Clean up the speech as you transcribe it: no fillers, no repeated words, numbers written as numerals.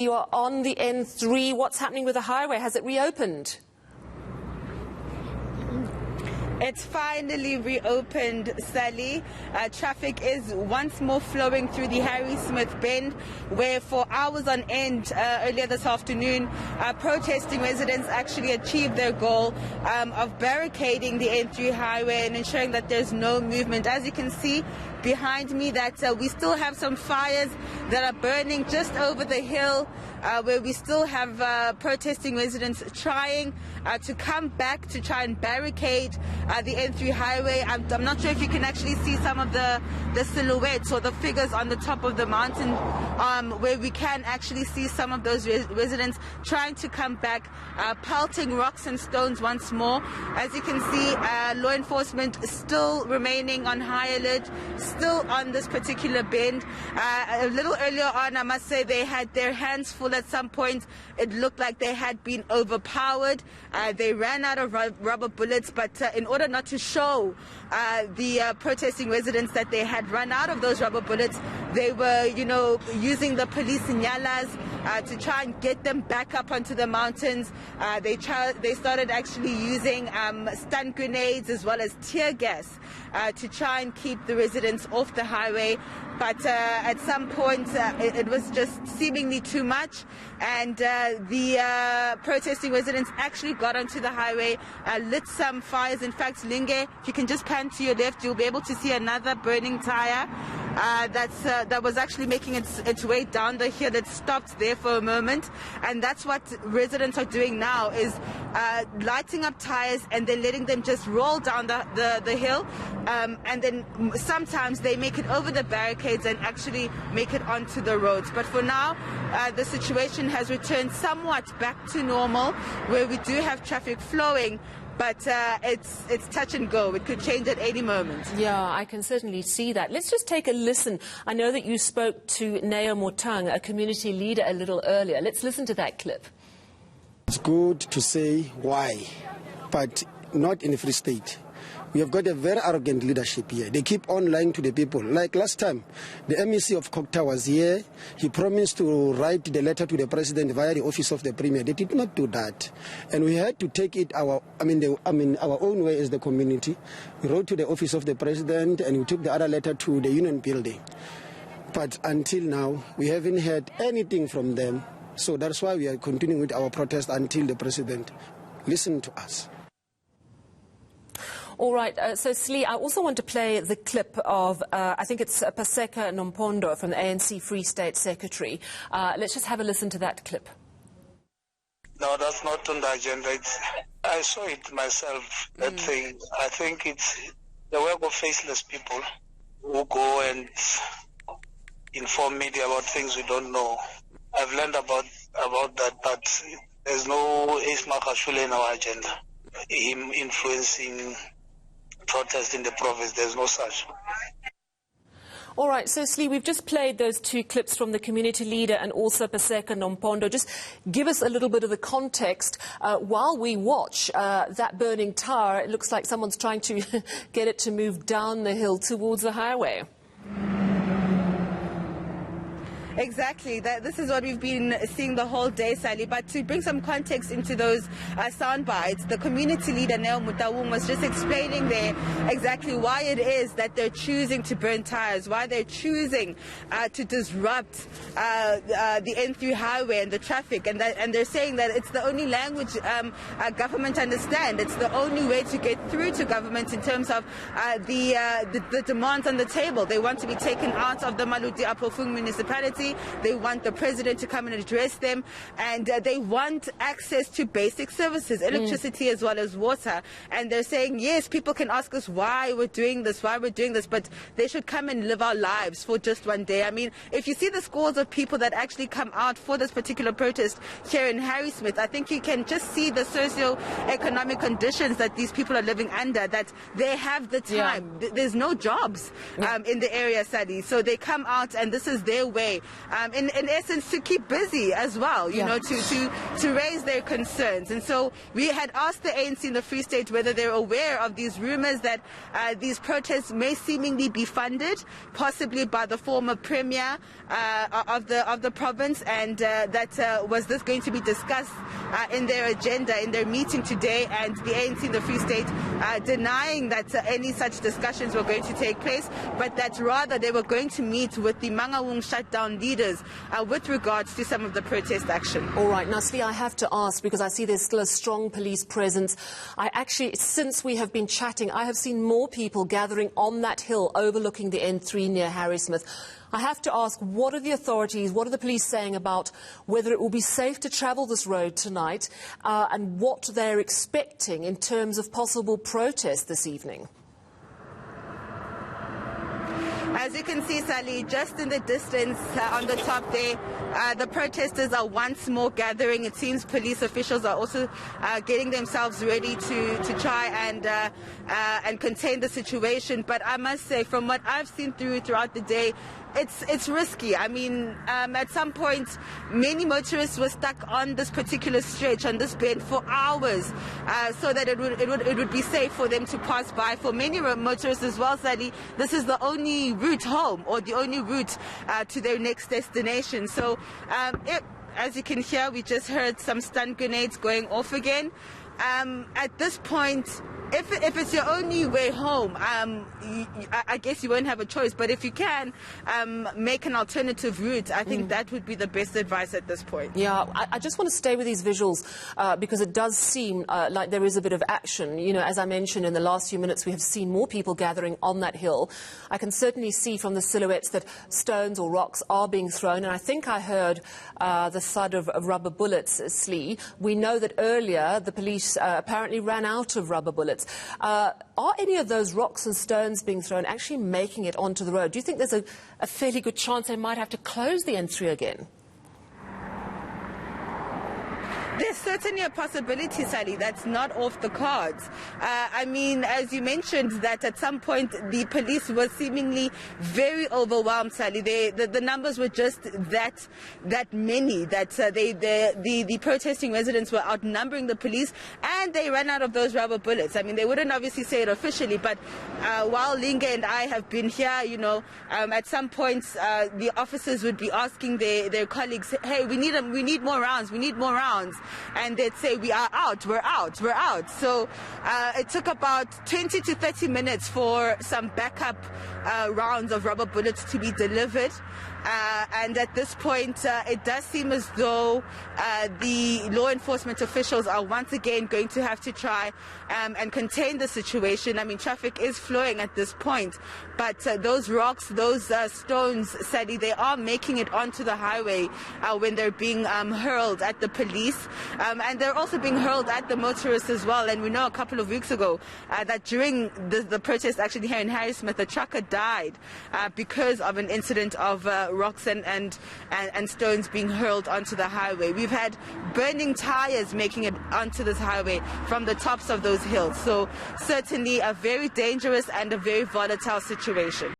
You are on the N3. What's happening with the highway? Has it reopened? It's finally reopened, Sally. Traffic is once more flowing through the Harrismith bend, where for hours on end earlier this afternoon, protesting residents actually achieved their goal of barricading the N3 highway and ensuring that there's no movement. As you can see behind me, that we still have some fires that are burning just over the hill, where we still have protesting residents trying to come back to try and barricade the N3 highway. I'm not sure if you can actually see some of the silhouettes or the figures on the top of the mountain, where we can actually see some of those residents trying to come back, pelting rocks and stones once more. As you can see, law enforcement still remaining on high alert, still on this particular bend. A little earlier on, I must say, they had their hands full at some point. It looked like they had been overpowered. They ran out of rubber bullets, but in order not to show the protesting residents that they had run out of those rubber bullets, they were, using the police nyalas to try and get them back up onto the mountains. They started actually using stun grenades as well as tear gas to try and keep the residents off the highway. But at some point, it was just seemingly too much, and the protesting residents actually got onto the highway, lit some fires. In fact, Linge, if you can just pan to your left, you'll be able to see another burning tire that was actually making its way down the hill. It stopped there for a moment, and that's what residents are doing now, is lighting up tires and then letting them just roll down the hill, and then sometimes they make it over the barricades and actually make it onto the roads. But for now, the situation has returned somewhat back to normal, where we do have traffic flowing, but it's touch and go. It could change at any moment. Yeah, I can certainly see that. Let's just take a listen. I know that you spoke to Neo Motang, a community leader, a little earlier. Let's listen to that clip. It's good to say why, but not in the Free State. We have got a very arrogant leadership here. They keep on lying to the people. Like last time, the MEC of Kokta was here. He promised to write the letter to the president via the office of the premier. They did not do that, and we had to take it our own way as the community. We wrote to the office of the president, and we took the other letter to the union building. But until now, we haven't heard anything from them. So that's why we are continuing with our protest until the president listens to us. All right, so Slee, I also want to play the clip of, I think it's Paseka Nompondo from the ANC Free State Secretary. Let's just have a listen to that clip. No, that's not on the agenda. I saw it myself, that thing. I think it's the work of faceless people who go and inform media about things we don't know. I've learned about that, but there's no Ace Makashule in our agenda. Him influencing protest in the province, there's no such. All right, so Slee, we've just played those two clips from the community leader and also Paseka Nompondo. Just give us a little bit of the context. While we watch that burning tower, it looks like someone's trying to get it to move down the hill towards the highway. Exactly. This is what we've been seeing the whole day, Sally. But to bring some context into those sound bites, the community leader, Neo Motang, was just explaining there exactly why it is that they're choosing to burn tires, why they're choosing to disrupt the N3 highway and the traffic. And they're saying that it's the only language government understands. It's the only way to get through to government in terms of the demands on the table. They want to be taken out of the Maluti Apofung municipality. They want the president to come and address them, and they want access to basic services, electricity as well as water. And they're saying, yes, people can ask us why we're doing this, but they should come and live our lives for just one day. I mean, if you see the scores of people that actually come out for this particular protest here in Harrismith, I think you can just see the socio-economic conditions that these people are living under, that they have the time. There's no jobs in the area, Sally. So they come out, and this is their way in essence, to keep busy as well, you know, to raise their concerns. And so we had asked the ANC in the Free State whether they're aware of these rumors that these protests may seemingly be funded, possibly by the former premier of the province, and that was this going to be discussed in their agenda in their meeting today. And the ANC in the Free State denying that any such discussions were going to take place, but that rather they were going to meet with the Mangaung shutdown leaders with regards to some of the protest action. All right, now, Slee, I have to ask, because I see there's still a strong police presence. I actually, since we have been chatting, I have seen more people gathering on that hill overlooking the N3 near Harrismith. I have to ask, what are the authorities, what are the police saying about whether it will be safe to travel this road tonight, and what they're expecting in terms of possible protest this evening? As you can see, Sally, just in the distance on the top there, the protesters are once more gathering. It seems police officials are also getting themselves ready to try and contain the situation. But I must say, from what I've seen throughout the day, it's risky. I mean, at some point, many motorists were stuck on this particular stretch, on this bend, for hours, so that it would be safe for them to pass by. For many motorists as well, Sally, this is the only route home, or the only route to their next destination. So, as you can hear, we just heard some stun grenades going off again. At this point, if it's your only way home, I guess you won't have a choice. But if you can make an alternative route, I think that would be the best advice at this point. Yeah, I just want to stay with these visuals because it does seem like there is a bit of action. You know, as I mentioned, in the last few minutes, we have seen more people gathering on that hill. I can certainly see from the silhouettes that stones or rocks are being thrown. And I think I heard the thud of rubber bullets, Slee. We know that earlier the police apparently ran out of rubber bullets. Are any of those rocks and stones being thrown actually making it onto the road? Do you think there's a fairly good chance they might have to close the N3 again? There's certainly a possibility, Sally, that's not off the cards. I mean, as you mentioned, that at some point the police were seemingly very overwhelmed, Sally. The numbers were just that many, that the protesting residents were outnumbering the police, and they ran out of those rubber bullets. I mean, they wouldn't obviously say it officially, but while Linga and I have been here, you know, at some points the officers would be asking their colleagues, hey, we need more rounds, we need more rounds. And they'd say, we are out, we're out, we're out. So it took about 20 to 30 minutes for some backup rounds of rubber bullets to be delivered. And at this point, it does seem as though the law enforcement officials are once again going to have to try and contain the situation. I mean, traffic is flowing at this point, but those rocks, those stones, Sally, they are making it onto the highway when they're being hurled at the police. And they're also being hurled at the motorists as well. And we know a couple of weeks ago that during the protest actually here in Harrismith, a trucker died because of an incident of rocks and stones being hurled onto the highway. We've had burning tires making it onto this highway from the tops of those hills. So certainly a very dangerous and a very volatile situation.